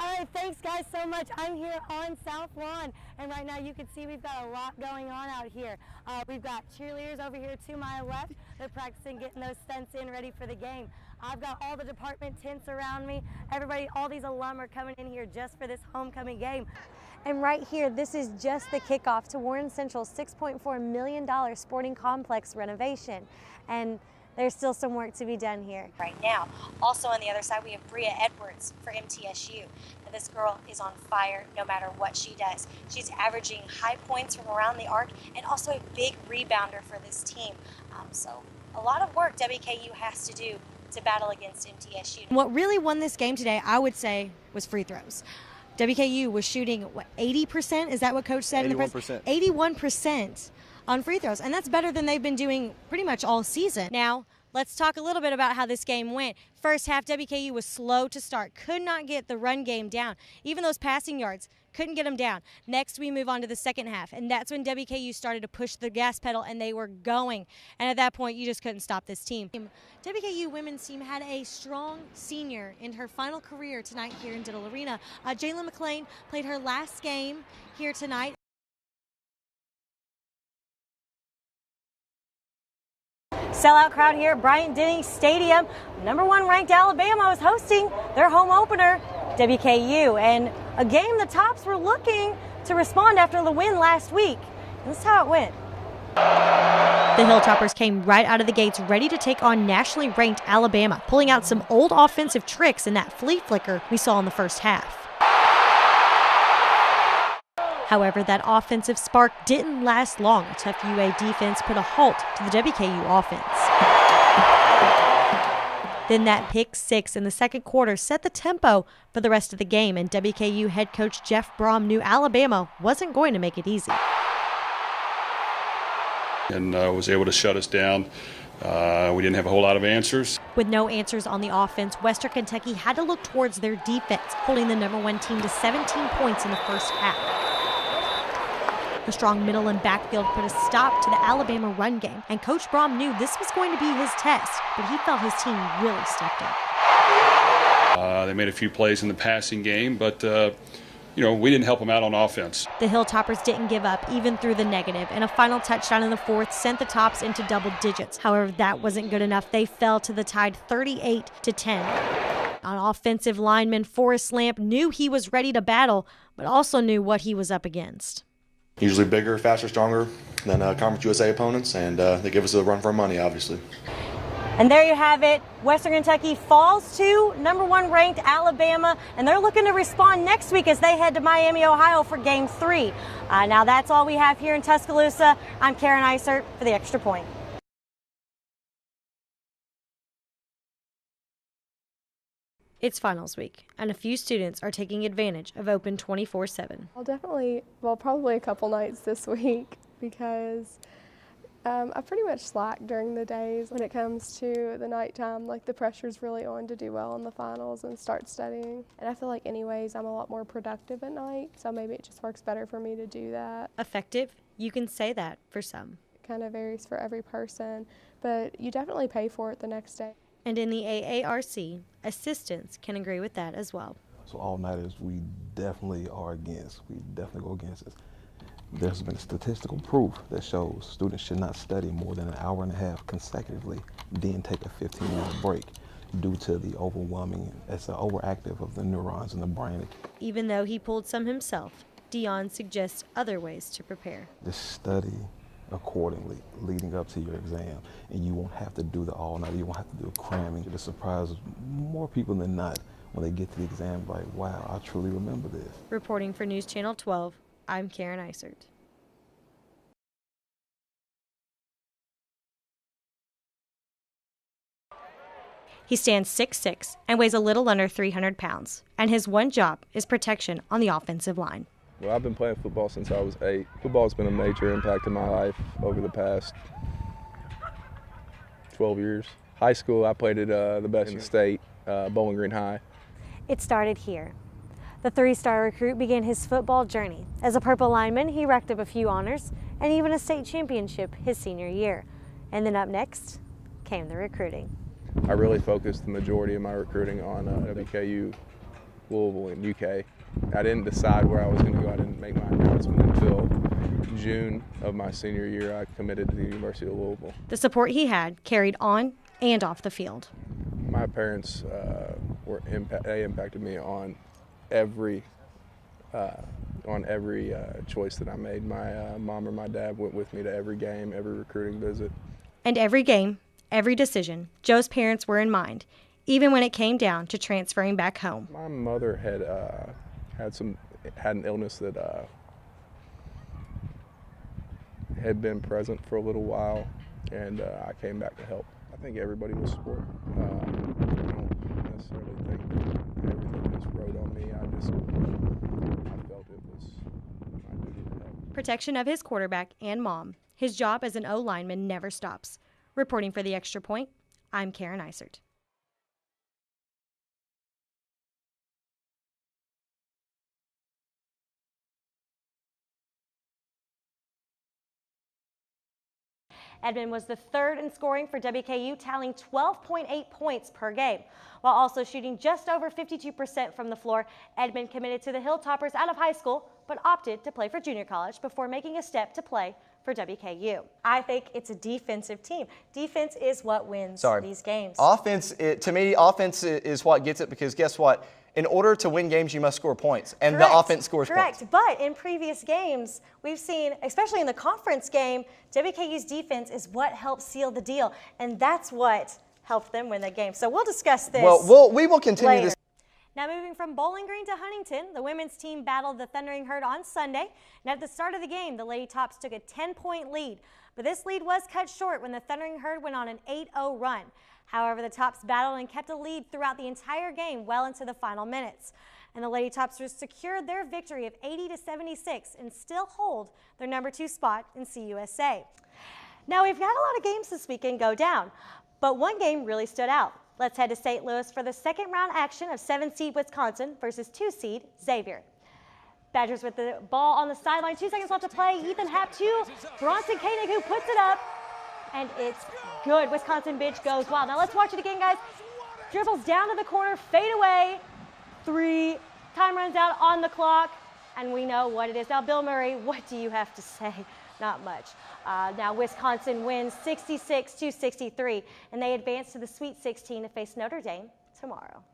All right, thanks guys so much. I'm here on South Lawn, and right now you can see we've got a lot going on out here. We've got cheerleaders over here to my left. They're practicing getting those stunts in ready for the game. I've got all the department tents around me. Everybody, all these alum are coming in here just for this homecoming game. And right here, this is just the kickoff to Warren Central's $6.4 million sporting complex renovation. And there's still some work to be done here right now. Also on the other side, we have Bria Edwards for MTSU. Now, this girl is on fire no matter what she does. She's averaging high points from around the arc and also a big rebounder for this team. So a lot of work WKU has to do to battle against MTSU. What really won this game today, I would say, was free throws. WKU was shooting, what, 80%? Is that what Coach said? 81%. 81% on free throws, and that's better than they've been doing pretty much all season. Now, let's talk a little bit about how this game went. First half, WKU was slow to start, could not get the run game down. Even those passing yards, couldn't get them down. Next, we move on to the second half, and that's when WKU started to push the gas pedal, and they were going. And at that point, you just couldn't stop this team. WKU women's team had a strong senior in her final career tonight here in Diddle Arena. Jalen McClain played her last game here tonight. Sellout crowd here at Bryant-Denny Stadium. #1 ranked Alabama was hosting their home opener, WKU, and a game the Tops were looking to respond after the win last week. And this is how it went. The Hilltoppers came right out of the gates ready to take on nationally ranked Alabama, pulling out some old offensive tricks in that flea flicker we saw in the first half. However, that offensive spark didn't last long. A tough UA defense put a halt to the WKU offense. Then that pick six in the second quarter set the tempo for the rest of the game, and WKU head coach Jeff Brom knew Alabama wasn't going to make it easy. And was able to shut us down. We didn't have a whole lot of answers. With no answers on the offense, Western Kentucky had to look towards their defense, holding the #1 team to 17 points in the first half. The strong middle and backfield put a stop to the Alabama run game, and Coach Brom knew this was going to be his test, but he felt his team really stepped up. They made a few plays in the passing game, but we didn't help them out on offense. The Hilltoppers didn't give up even through the negative, and a final touchdown in the fourth sent the Tops into double digits. However, that wasn't good enough. They fell to the Tide 38-10. On offensive lineman Forrest Lamp knew he was ready to battle, but also knew what he was up against. Usually bigger, faster, stronger than Conference USA opponents, and they give us a run for our money, obviously. And there you have it. Western Kentucky falls to #1 ranked Alabama, and they're looking to respond next week as they head to Miami, Ohio for Game 3. Now that's all we have here in Tuscaloosa. I'm Caryn Reel for the Extra Point. It's finals week, and a few students are taking advantage of Open 24/7. Probably a couple nights this week because I pretty much slack during the days. When it comes to the nighttime, like the pressure's really on to do well in the finals and start studying. And I feel like anyways, I'm a lot more productive at night, so maybe it just works better for me to do that. Effective? You can say that for some. It kind of varies for every person, but you definitely pay for it the next day. And in the AARC, assistants can agree with that as well. So all-nighters, we definitely are against. We definitely go against it. There's been statistical proof that shows students should not study more than an hour and a half consecutively, then take a 15-minute break due to the overwhelming, it's an overactive of the neurons in the brain. Even though he pulled some himself, Dion suggests other ways to prepare. Just study accordingly leading up to your exam, and you won't have to do the all-night, you won't have to do cramming. It'll surprise more people than not when they get to the exam, like, wow, I truly remember this. Reporting for News Channel 12, I'm Caryn Reel. He stands 6'6" and weighs a little under 300 pounds, and his one job is protection on the offensive line. Well, I've been playing football since I was 8. Football's been a major impact in my life over the past 12 years. High school, I played at the best in the state, Bowling Green High. It started here. The three-star recruit began his football journey. As a purple lineman, he racked up a few honors and even a state championship his senior year. And then up next came the recruiting. I really focused the majority of my recruiting on WKU Louisville and UK. I didn't decide where I was going to go. I didn't make my announcement until June of my senior year. I committed to the University of Louisville. The support he had carried on and off the field. My parents they impacted me on every choice that I made. My mom or my dad went with me to every game, every recruiting visit. And every game, every decision, Joe's parents were in mind, even when it came down to transferring back home. My mother had an illness that had been present for a little while, and I came back to help. I think everybody will support. I don't necessarily think that everything was rode on me. I felt it was my duty to help. Protection of his quarterback and mom. His job as an O lineman never stops. Reporting for the Extra Point, I'm Caryn Isert. Edmond was the third in scoring for WKU, tallying 12.8 points per game. While also shooting just over 52% from the floor, Edmond committed to the Hilltoppers out of high school, but opted to play for junior college before making a step to play for WKU. I think it's a defensive team. Defense is what wins these games. Offense, to me, offense is what gets it, because guess what? In order to win games, you must score points, and the offense scores points. But in previous games, we've seen, especially in the conference game, WKU's defense is what helped seal the deal, and that's what helped them win the game. So we'll discuss this. Well, we will continue later. this. Now moving from Bowling Green to Huntington, the women's team battled the Thundering Herd on Sunday. And at the start of the game, the Lady Tops took a 10-point lead. But this lead was cut short when the Thundering Herd went on an 8-0 run. However, the Tops battled and kept a lead throughout the entire game well into the final minutes. And the Lady Topsters secured their victory of 80-76 and still hold their #2 spot in CUSA. Now we've got a lot of games this weekend go down, but one game really stood out. Let's head to St. Louis for the second round action of 7-seed Wisconsin versus 2-seed Xavier. Badgers with the ball on the sideline, 2 seconds left to play. Ethan Happ to Bronson Koenig, who puts it up, and it's good. Wisconsin bench goes wild. Now let's watch it again, guys. Dribbles down to the corner, fade away, 3, time runs out on the clock, and we know what it is. Now, Bill Murray, what do you have to say? Not much. Now Wisconsin wins 66-63, and they advance to the Sweet 16 to face Notre Dame tomorrow.